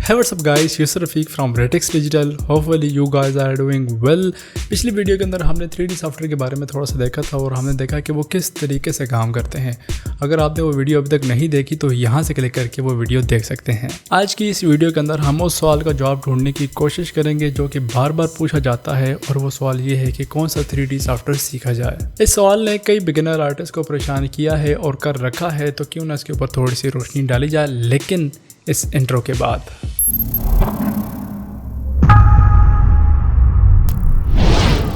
Hey, what's up guys, here's Rafiq from Retix Digital. Hopefully you guys are doing well. पिछली video के अंदर हमने 3D software के बारे में थोड़ा सा देखा था और हमने देखा कि वो किस तरीके से काम करते हैं। अगर आपने वो वीडियो अभी तक नहीं देखी तो यहाँ से क्लिक करके वो वीडियो देख सकते हैं। आज की इस वीडियो के अंदर हम उस सवाल का जवाब ढूंढने की कोशिश करेंगे जो कि बार बार पूछा जाता है, और वो सवाल ये है कि कौन सा 3D सॉफ्टवेयर सीखा जाए। इस सवाल ने कई बिगिनर आर्टिस्ट को परेशान किया है और कर रखा है, तो क्यों ना इसके ऊपर थोड़ी सी रोशनी डाली जाए, लेकिन इस इंट्रो के बाद।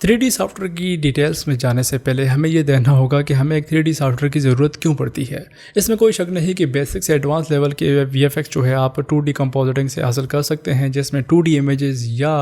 थ्री डी सॉफ्टवेयर की डिटेल्स में जाने से पहले हमें यह देखना होगा कि हमें एक 3D सॉफ्टवेयर की ज़रूरत क्यों पड़ती है। इसमें कोई शक नहीं कि बेसिक से एडवांस लेवल के VFX जो है आप 2D कंपोजिटिंग से हासिल कर सकते हैं, जिसमें 2D इमेजेस या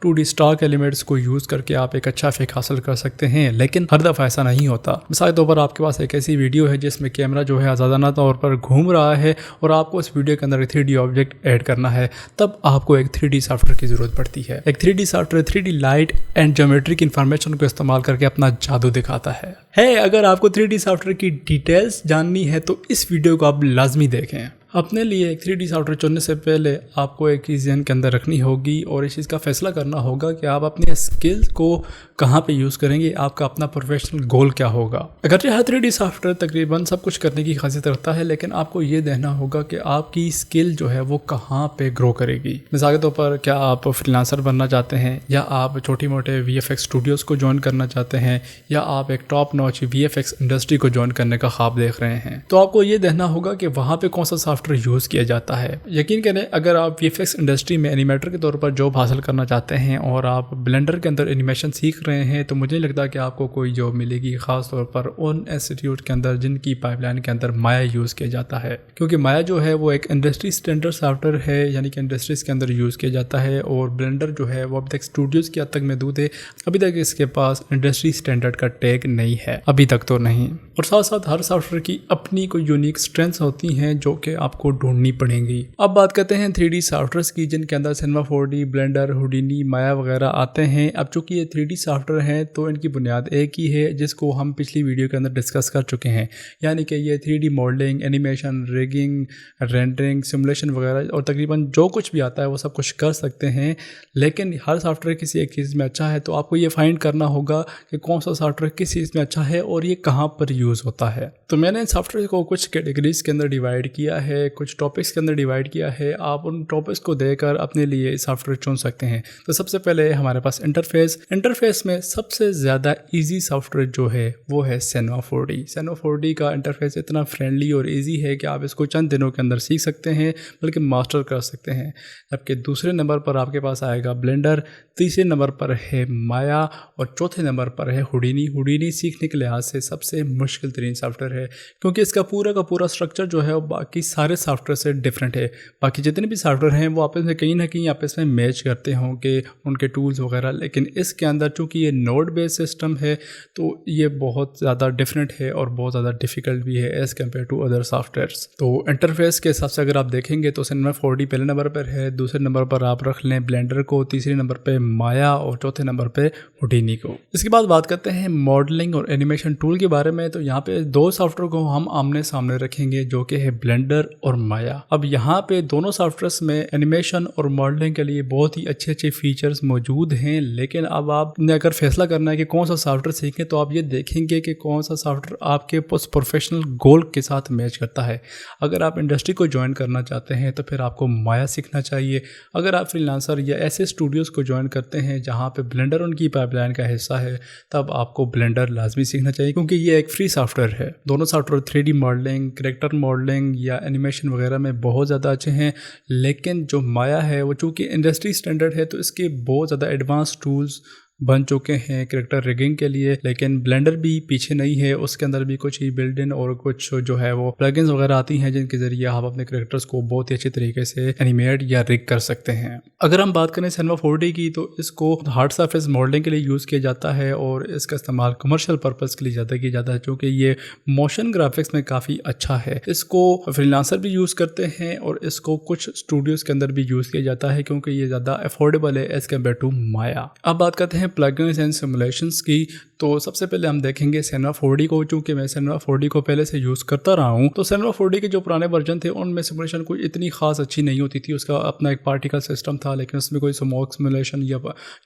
2D स्टॉक एलिमेंट्स को यूज़ करके आप एक अच्छा इफेक्ट हासिल कर सकते हैं, लेकिन हर दफ़ा ऐसा नहीं होता। मिसाल के तौर पर आपके पास एक ऐसी वीडियो है जिसमें कैमरा जो है आज़ादाना तौर पर घूम रहा है और आपको इस वीडियो के अंदर 3D ऑब्जेक्ट ऐड करना है, तब आपको एक 3D सॉफ्टवेयर की ज़रूरत पड़ती है। एक 3D software 3D light and geometric information को इस्तेमाल करके अपना जादू दिखाता है। अगर आपको 3D सॉफ्टवेयर की डिटेल्स जाननी है तो इस वीडियो को आप लाजमी देखें। अपने लिए एक 3D सॉफ्टवेयर चुनने से पहले आपको एक चीज़ ध्यान के अंदर रखनी होगी और इस चीज़ का फैसला करना होगा कि आप अपने स्किल्स को कहाँ पे यूज़ करेंगे, आपका अपना प्रोफेशनल गोल क्या होगा। अगर यह 3D सॉफ्टवेयर तकरीबन सब कुछ करने की खासियत रखता है, लेकिन आपको ये देखना होगा कि आपकी स्किल जो है वो कहाँ पे ग्रो करेगी। मिसाल के तौर पर क्या आप फ्रीलांसर बनना चाहते हैं, या आप छोटी मोटे VFX स्टूडियोज़ को ज्वाइन करना चाहते हैं, या आप एक टॉप नॉच VFX इंडस्ट्री को ज्वाइन करने का ख्वाब देख रहे हैं, तो आपको ये देखना होगा कि वहाँ पे कौन सा सॉफ्टवेयर यूज़ किया जाता है। यकीन करें, अगर आप VFX इंडस्ट्री में एनिमेटर के तौर पर जॉब हासिल करना चाहते हैं और आप ब्लेंडर के अंदर एनिमेशन सीख रहे हैं, तो मुझे नहीं लगता कि आपको कोई जॉब मिलेगी, खास तौर पर उन इंस्टीट्यूट के अंदर जिनकी पाइपलाइन के अंदर माया यूज़ किया जाता है, क्योंकि माया जो है वो एक इंडस्ट्री स्टैंडर्ड सॉफ्टवेयर है, यानी कि इंडस्ट्रीज के अंदर यूज़ किया जाता है। और ब्लेंडर जो है वो अभी तक स्टूडियोज़ की हद तक महदूद है, अभी तक इसके पास इंडस्ट्री स्टैंडर्ड का टैग नहीं है, अभी तक तो नहीं। और साथ साथ हर सॉफ्टवेयर की अपनी कोई यूनिक स्ट्रेंथ्स होती हैं जो कि आपको ढूंढनी पड़ेंगी। अब बात करते हैं 3D सॉफ्टवेयर्स की, जिनके अंदर सिनेमा 4D, ब्लेंडर, हुडिनी, माया वगैरह आते हैं। अब चूंकि ये 3D सॉफ्टवेयर हैं तो इनकी बुनियाद एक ही है, जिसको हम पिछली वीडियो के अंदर डिस्कस कर चुके हैं, यानी कि ये 3D modelling, animation, rigging, rendering, simulation वगैरह और तकरीबन जो कुछ भी आता है वो सब कुछ कर सकते हैं। लेकिन हर सॉफ्टवेयर किसी एक चीज़ में अच्छा है, तो आपको ये फाइंड करना होगा कि कौन सा सॉफ्टवेयर किस चीज़ में अच्छा है और ये कहाँ पर यूज़ होता है। तो मैंने इन सॉफ्टवेयर को कुछ कैटेगरीज के अंदर डिवाइड किया है, कुछ टॉपिक्स के अंदर डिवाइड किया है। आप उन टॉपिक्स को देकर अपने लिए सॉफ्टवेयर चुन सकते हैं। तो सबसे पहले हमारे पास इंटरफेस में सबसे ज़्यादा इजी सॉफ्टवेयर जो है वो है Cinema 4D। Cinema 4D का इंटरफेस इतना फ्रेंडली और इजी है कि आप इसको चंद दिनों के अंदर सीख सकते हैं, बल्कि मास्टर कर सकते हैं। जबकि दूसरे नंबर पर आपके पास आएगा ब्लेंडर, तीसरे नंबर पर है माया और चौथे नंबर पर है हुडिनी सीखने के लिहाज से सबसे मुश्किल तरीन सॉफ्टवेयर है, क्योंकि इसका पूरा का पूरा स्ट्रक्चर जो है वो बाकी सारे सॉफ्टवेयर से डिफरेंट है। बाकी जितने भी सॉफ्टवेयर हैं वो आपस में कहीं ना कहीं आपस में मैच करते होंगे, उनके टूल्स वगैरह, लेकिन इसके अंदर चूंकि ये नोड बेस्ड सिस्टम है तो ये बहुत ज़्यादा डिफरेंट है और बहुत ज़्यादा डिफिकल्ट भी है as compare to other softwares. तो इंटरफेस के हिसाब से अगर आप देखेंगे तो सिनेमा 4D पहले नंबर पर है, दूसरे नंबर पर आप रख लें ब्लेंडर को, तीसरे नंबर पर माया और चौथे नंबर पर हुडिनी को। इसके बाद बात करते हैं मॉडलिंग और एनिमेशन टूल के बारे में। तो यहाँ पे दो सॉफ्टवेयर को हम आमने सामने रखेंगे, जो कि है ब्लेंडर और माया। अब यहाँ पे दोनों सॉफ्टवेयर्स में एनिमेशन और मॉडलिंग के लिए बहुत ही अच्छे अच्छे फीचर्स मौजूद हैं, लेकिन अब आपने अगर फैसला करना है कि कौन सा सॉफ्टवेयर सीखें, तो आप ये देखेंगे कि कौन सा सॉफ्टवेयर आपके प्रोफेशनल गोल के साथ मैच करता है। अगर आप इंडस्ट्री को ज्वाइन करना चाहते हैं तो फिर आपको माया सीखना चाहिए। अगर आप फ्रीलांसर या ऐसे स्टूडियोज़ को ज्वाइन करते हैं जहाँ पे ब्लेंडर उनकी पाइपलाइन का हिस्सा है, तब आपको ब्लेंडर लाजमी सीखना चाहिए, क्योंकि ये एक फ्री सॉफ्टवेयर है। दोनों software 3D modelling, character modelling या एनिमेशन वगैरह में बहुत ज़्यादा अच्छे हैं, लेकिन जो माया है वो चूँकि इंडस्ट्री स्टैंडर्ड है तो इसके बहुत ज़्यादा एडवांस टूल्स बन चुके हैं कैरेक्टर रिगिंग के लिए। लेकिन ब्लेंडर भी पीछे नहीं है, उसके अंदर भी कुछ ही बिल्ड इन और कुछ जो है वो प्लगइन्स वगैरह आती हैं, जिनके जरिए आप अपने कैरेक्टर्स को बहुत ही अच्छे तरीके से एनिमेट या रिग कर सकते हैं। अगर हम बात करें Cinema 4D की, तो इसको हार्ड सरफेस मॉडलिंग के लिए यूज़ किया जाता है और इसका इस्तेमाल कमर्शियल पर्पज़ के लिए ज़्यादा किया जाता है, क्योंकि ये मोशन ग्राफिक्स में काफ़ी अच्छा है। इसको फ्रीलांसर भी यूज़ करते हैं और इसको कुछ स्टूडियोज़ के अंदर भी यूज़ किया जाता है, क्योंकि ये ज़्यादा अफोर्डेबल है एज़ कम्पेयर टू माया। अब बात करते हैं हैं प्लगइन्स एंड सिमुलेशंस की, तो सबसे पहले हम देखेंगे Cinema 4D को। चूँकि मैं Cinema 4D को पहले से यूज़ करता रहा हूँ, तो Cinema 4D के जो पुराने वर्जन थे उनमें सिमुलेशन कोई इतनी खास अच्छी नहीं होती थी। उसका अपना एक पार्टिकल सिस्टम था, लेकिन उसमें कोई स्मोक सिमुलेशन या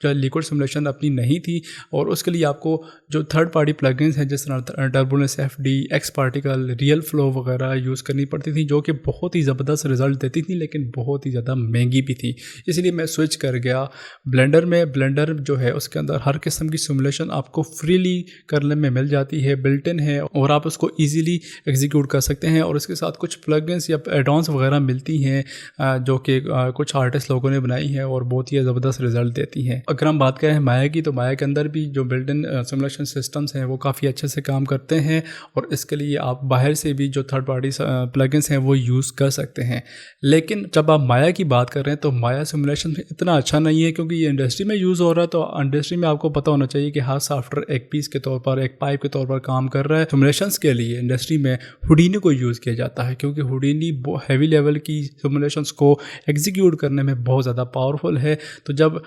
जो लिक्विड सिमुलेशन अपनी नहीं थी। और उसके लिए आपको जो थर्ड पार्टी प्लगइन्स हैं जिस तरह turbulence FD, x particle, real flow वगैरह यूज़ करनी पड़ती थी, जो कि बहुत ही ज़बरदस्त रिजल्ट देती थी, लेकिन बहुत ही ज़्यादा महंगी भी थी। इसलिए मैं स्विच कर गया ब्लेंडर में। ब्लेंडर जो है उसके अंदर हर किस्म की सिमुलेशन आपको फ्रीली करने में मिल जाती है, बिल्ट इन है, और आप उसको ईजिली एग्जीक्यूट कर सकते हैं। और इसके साथ कुछ प्लगइन्स या एडॉन्स वगैरह मिलती हैं जो कि कुछ आर्टिस्ट लोगों ने बनाई हैं और बहुत ही ज़बरदस्त रिजल्ट देती हैं। अगर हम बात करें माया की, तो माया के अंदर भी जो बिल्ट इन सिमुलेशन सिस्टम्स हैं वो काफ़ी अच्छे से काम करते हैं, और इसके लिए आप बाहर से भी जो थर्ड पार्टी प्लगइन्स हैं वो यूज़ कर सकते हैं। लेकिन जब आप माया की बात कर रहे हैं तो माया सिमुलेशन इतना अच्छा नहीं है, क्योंकि ये इंडस्ट्री में यूज़ हो रहा है। तो इंडस्ट्री में आपको पता होना चाहिए कि हर सॉफ्टवेयर एक पीस के तौर पर, एक पाइप के तौर पर काम कर रहा है। सिमुलेशंस के लिए इंडस्ट्री में हुडीनी को यूज़ किया जाता है, क्योंकि हुडीनी हैवी लेवल की सिमुलेशंस को एग्जीक्यूट करने में बहुत ज़्यादा पावरफुल है। तो जब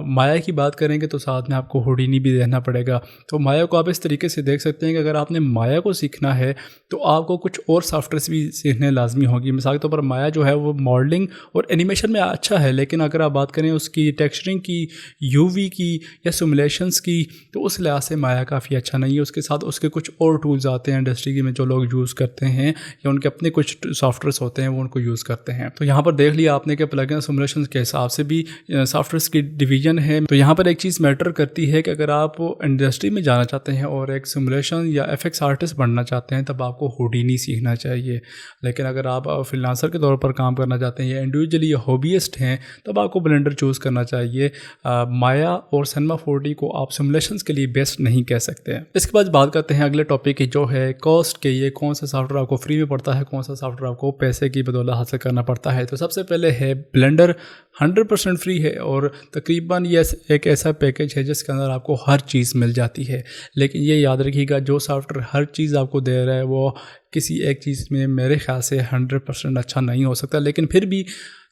माया की बात करेंगे तो साथ में आपको हुडीनी भी देखना पड़ेगा। तो माया को आप इस तरीके से देख सकते हैं कि अगर आपने माया को सीखना है तो आपको कुछ और सॉफ्टवेयर भी सीखने लाजमी होगी। मिसाल के तौर पर माया जो है वो मॉडलिंग और एनिमेशन में अच्छा है, लेकिन अगर आप बात करें उसकी टेक्सचरिंग की, यूवी की या सिमुलेशंस की, तो उस लिहाज से माया काफ़ी अच्छा नहीं है। उसके साथ उसके कुछ और टूल्स आते हैं इंडस्ट्री में जो लोग यूज़ करते हैं, या उनके अपने कुछ सॉफ्टवेयर्स होते हैं वो उनको यूज़ करते हैं। तो यहाँ पर देख लिया आपने कि प्लगइन सिमुलेशन के हिसाब से भी सॉफ्टवेयर्स की डिवीजन है। तो यहाँ पर एक चीज़ मैटर करती है कि अगर आप इंडस्ट्री में जाना चाहते हैं और एक सिमुलेशन या एफएक्स आर्टिस्ट बनना चाहते हैं, तब आपको हुडीनी सीखना चाहिए। लेकिन अगर आप फ्रीलांसर के तौर पर काम करना चाहते हैं या इंडिविजुअली हॉबीइस्ट हैं, तब आपको ब्लेंडर चूज़ करना चाहिए। माया और Cinema 4D को आप सिमुलेशंस के लिए बेस्ट नहीं कह सकते हैं। इसके बाद बात करते हैं अगले टॉपिक की, जो है कॉस्ट के। ये कौन सा सॉफ्टवेयर आपको फ्री में पड़ता है, कौन सा सॉफ्टवेयर आपको पैसे की बदौलत हासिल करना पड़ता है। तो सबसे पहले है ब्लेंडर, 100% फ्री है, और तकरीबन ये एक ऐसा पैकेज है जिसके अंदर आपको हर चीज़ मिल जाती है। लेकिन ये याद रखिएगा, जो सॉफ्टवेयर हर चीज़ आपको दे रहा है वो किसी एक चीज़ में मेरे ख्याल से 100% अच्छा नहीं हो सकता, लेकिन फिर भी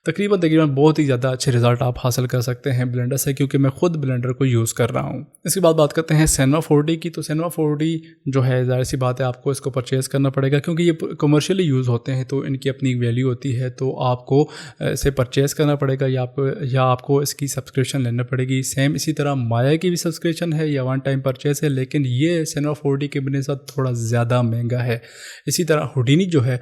तकरीबन बहुत ही ज़्यादा अच्छे रिजल्ट आप हासिल कर सकते हैं ब्लेंडर से, क्योंकि मैं खुद ब्लेंडर को यूज़ कर रहा हूँ। इसके बाद बात करते हैं Cinema 4D की। तो Cinema 4D जो है, जाहिर सी बात है आपको इसको परचेज़ करना पड़ेगा, क्योंकि ये कमर्शियली यूज़ होते हैं तो इनकी अपनी वैल्यू होती है। तो आपको इसे परचेज़ करना पड़ेगा या आपको इसकी सब्सक्रिप्शन लेना पड़ेगी। सेम इसी तरह माया की भी सब्सक्रिप्शन है या वन टाइम परचेज़ है, लेकिन ये Cinema 4D के बनिस्बत थोड़ा ज़्यादा महंगा है। इसी तरह हुडीनी जो है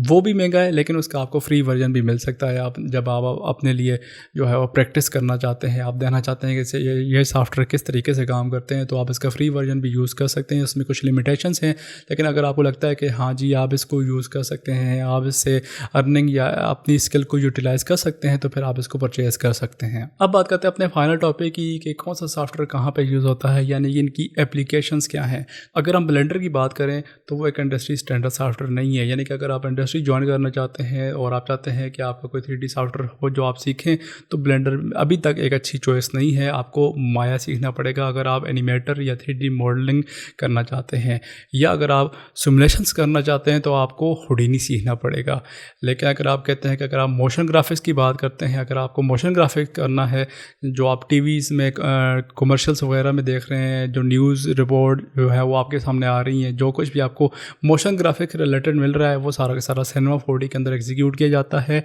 वो भी महंगा है, लेकिन उसका आपको फ्री वर्जन भी मिल सकता है। आप जब आप अपने लिए जो है वो प्रैक्टिस करना चाहते हैं, आप देखना चाहते हैं कि ये सॉफ्टवेयर किस तरीके से काम करते हैं, तो आप इसका फ्री वर्जन भी यूज़ कर सकते हैं। उसमें कुछ लिमिटेशंस हैं, लेकिन अगर आपको लगता है कि हाँ जी आप इसको यूज़ कर सकते हैं, आप इससे अर्निंग या अपनी स्किल को यूटिलाइज़ कर सकते हैं, तो फिर आप इसको परचेज़ कर सकते हैं। अब बात करते हैं अपने फाइनल टॉपिक की कि कौन सा सॉफ्टवेयर कहाँ पर यूज़ होता है, यानी इनकी एप्लीकेशंस क्या हैं। अगर हम ब्लेंडर की बात करें तो वो एक इंडस्ट्री स्टैंडर्ड सॉफ्टवेयर नहीं है, यानी कि अगर आप इंडस्ट्री ज्वाइन करना चाहते हैं और आप चाहते हैं कि आपका कोई 3D सॉफ्टवेयर हो जो आप सीखें, तो ब्लेंडर अभी तक एक अच्छी चॉइस नहीं है। आपको माया सीखना पड़ेगा अगर आप एनिमेटर या 3D मॉडलिंग करना चाहते हैं, या अगर आप सिमुलेशंस करना चाहते हैं तो आपको हुडीनी सीखना पड़ेगा। लेकिन अगर आप कहते हैं कि अगर आप मोशन ग्राफिक्स की बात करते हैं, अगर आपको मोशन ग्राफिक्स करना है, जो आप टीवीज़ में कमर्शियल्स वगैरह में देख रहे हैं, जो न्यूज़ रिपोर्ट जो है वो आपके सामने आ रही हैं, जो कुछ भी आपको मोशन ग्राफिक्स रिलेटेड मिल रहा है वो सारा का सारा Cinema 4D के अंदर एग्जीक्यूट किया जाता है।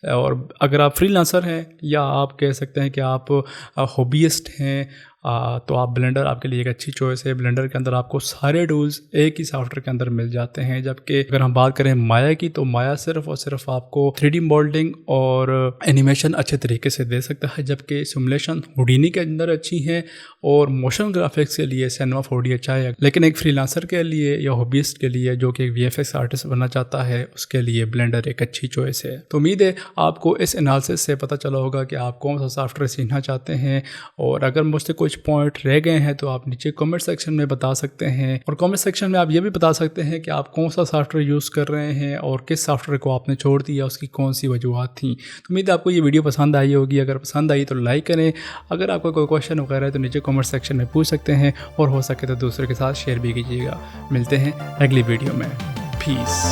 और अगर आप फ्रीलांसर हैं या आप कह सकते हैं कि आप हॉबीइस्ट हैं, तो आप ब्लेंडर आपके लिए एक अच्छी चॉइस है। ब्लेंडर के अंदर आपको सारे टूल्स एक ही सॉफ्टवेयर के अंदर मिल जाते हैं। जबकि अगर हम बात करें माया की, तो माया सिर्फ और सिर्फ आपको 3D मॉडलिंग और एनिमेशन अच्छे तरीके से दे सकता है, जबकि सिमुलेशन हुडीनी के अंदर अच्छी हैं और मोशन ग्राफिक्स के लिए Cinema 4D अच्छा है। लेकिन एक फ्रीलांसर के लिए या हॉबीइस्ट के लिए जो कि एक VFX आर्टिस्ट बनना चाहता है, उसके लिए ब्लेंडर एक अच्छी चॉइस है। तो उम्मीद है आपको इस एनालिसिस से पता चला होगा कि आप कौन सा सॉफ्टवेयर सीखना चाहते हैं, और अगर मुझसे कुछ पॉइंट रह गए हैं तो आप नीचे कमेंट सेक्शन में बता सकते हैं। और कमेंट सेक्शन में आप ये भी बता सकते हैं कि आप कौन सा सॉफ्टवेयर यूज़ कर रहे हैं और किस सॉफ्टवेयर को आपने छोड़ दिया, उसकी कौन सी वजूहत थी। तो उम्मीद है आपको ये वीडियो पसंद आई होगी। अगर पसंद आई तो लाइक करें, अगर आपका कोई क्वेश्चन वगैरह है तो नीचे कमेंट सेक्शन में पूछ सकते हैं, और हो सके तो दूसरे के साथ शेयर भी कीजिएगा। मिलते हैं अगली वीडियो में। पीस।